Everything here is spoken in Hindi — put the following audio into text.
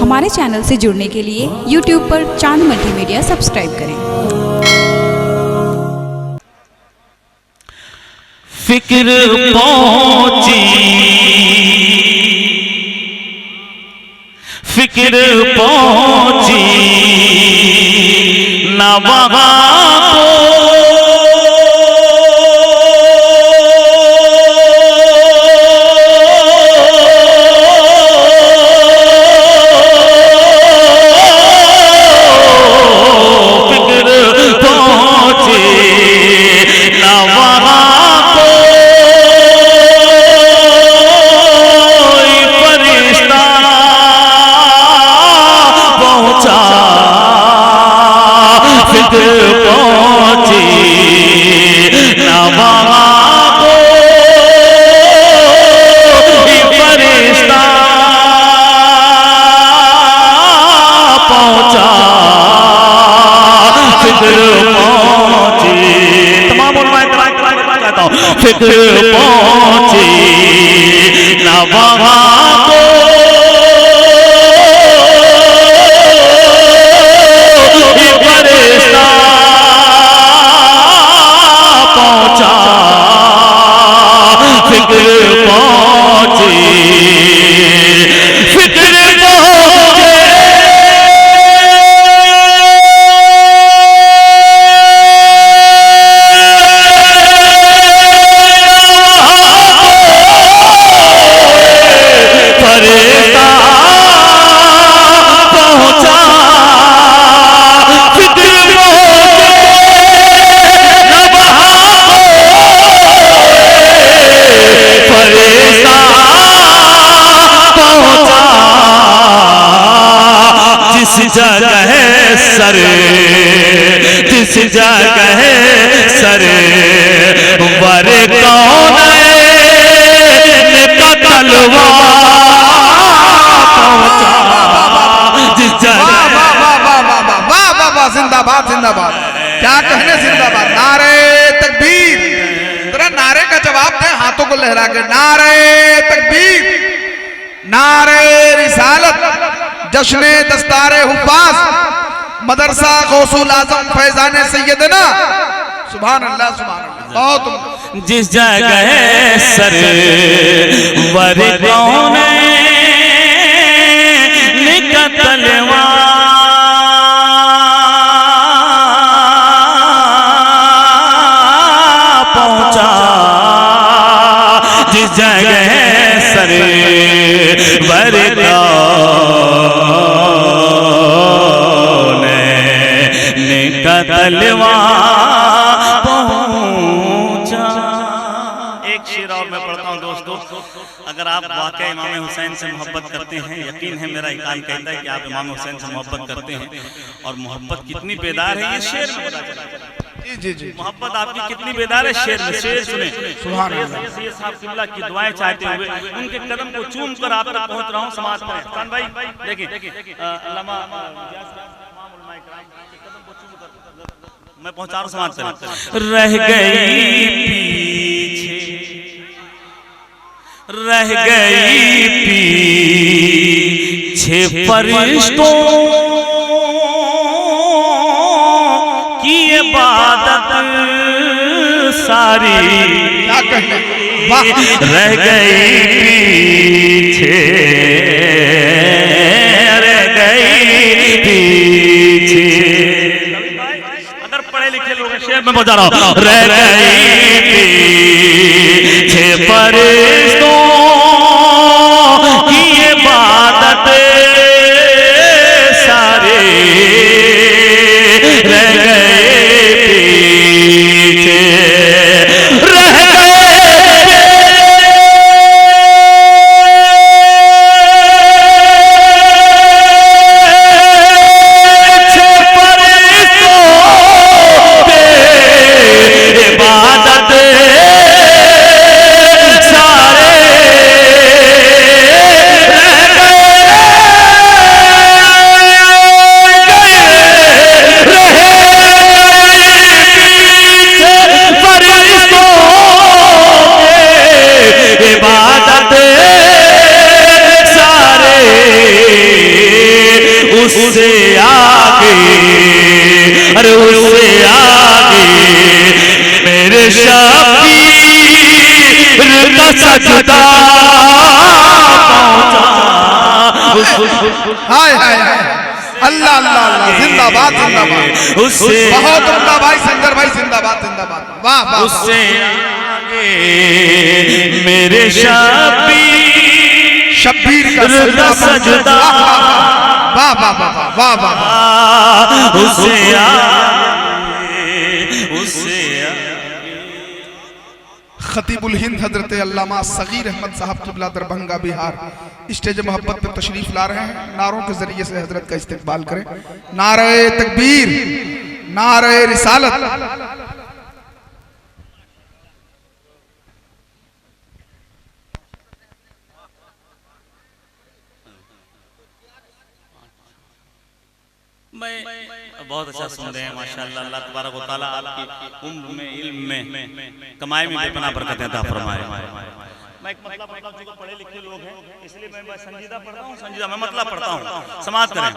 हमारे चैनल से जुड़ने के लिए YouTube पर चांद मल्टीमीडिया सब्सक्राइब करें। फिक्र पहुंची, फिक्र पहुंची ना वहां को, फिक्र पहुंची ना वहां को, फरिश्ता पहुंचा, फिक्र पहुंची, फिक्र जगह सर, जिस जगह सर वर कौन का तलवार पहुंचा, जिस जगह। जिंदाबाद जिंदाबाद, क्या कहने जिंदाबाद। नारे तकबीर, तेरा नारे का जवाब दे हाथों को लहरा के। नारे तकबीर, नारे रिसालत, जश्ने दस्तारे हुफ्फाज, मदरसा गौसुल आजम फैजाने सैयदना। सुभान अल्लाह सुभान अल्लाह। बहुत जिस जगह सर वर कौन का तलवार पहुंचा, जिस जगह सर वर तलवार पहुंचा। एक शेर और मैं पढ़ता हूं दोस्तों, अगर आप वाकई इमाम हुसैन से मोहब्बत करते हैं, यकीन है मेरा ईमान कहता है कि आप इमाम हुसैन से मोहब्बत करते हैं, और मोहब्बत कितनी बेदार है ये शेर में पता चला। जी जी, मोहब्बत आपकी कितनी बेदार है शेर में। शेर सुने। सुभान अल्लाह। ये साहब किबला की दुआएं चाहते हुए उनके कदम को चूम कर आप तक पहुंच रहा हूं। समाज में खान भाई देखिए, अल्लामा मैं पहुंचा रहा हूं समाज तक। रह गई पीछे, रह गई पीछे फरिश्तों की इबादत सारी, क्या कहने, रह गई पीछे, रह गई पीछे। शेर में बजा रहा हूं। रह गई पीछे फरिश्तों की इबादत सारे, रह गए पीछे, रह इबादत सारे सजदा हाय हाय हाय अल्लाह अल्लाह अल्लाह जिंदाबाद जिंदाबाद उससे बहुत उम्दा भाई संदर भाई जिंदाबाद जिंदाबाद वाह वाह उससे आगे मेरे शब्बीर का सजदा वाह वाह वाह वाह वाह उससे उससे खतीबुल हिंद हजरत अल्लामा सगीर अहमद साहब किबला दरभंगा बिहार स्टेज मोहब्बत पर तशरीफ ला रहे हैं। नारों के जरिए से हजरत का इस्तकबाल करें। नारे तकबीर, नारे रिसालत। मैं बहुत अच्छा सुन रहे हैं माशाअल्लाह। अल्लाह तबारक व तआला आपकी उम्र में, इल्म में, कमाई में बेपनाह बरकत अता फरमाए। मैं एक मतलब पढ़ता हूं, जो पढ़े लिखे लोग हैं इसलिए मैं संजीदा पढ़ता हूं, संजीदा मैं मतलब पढ़ता हूं, समाज करें।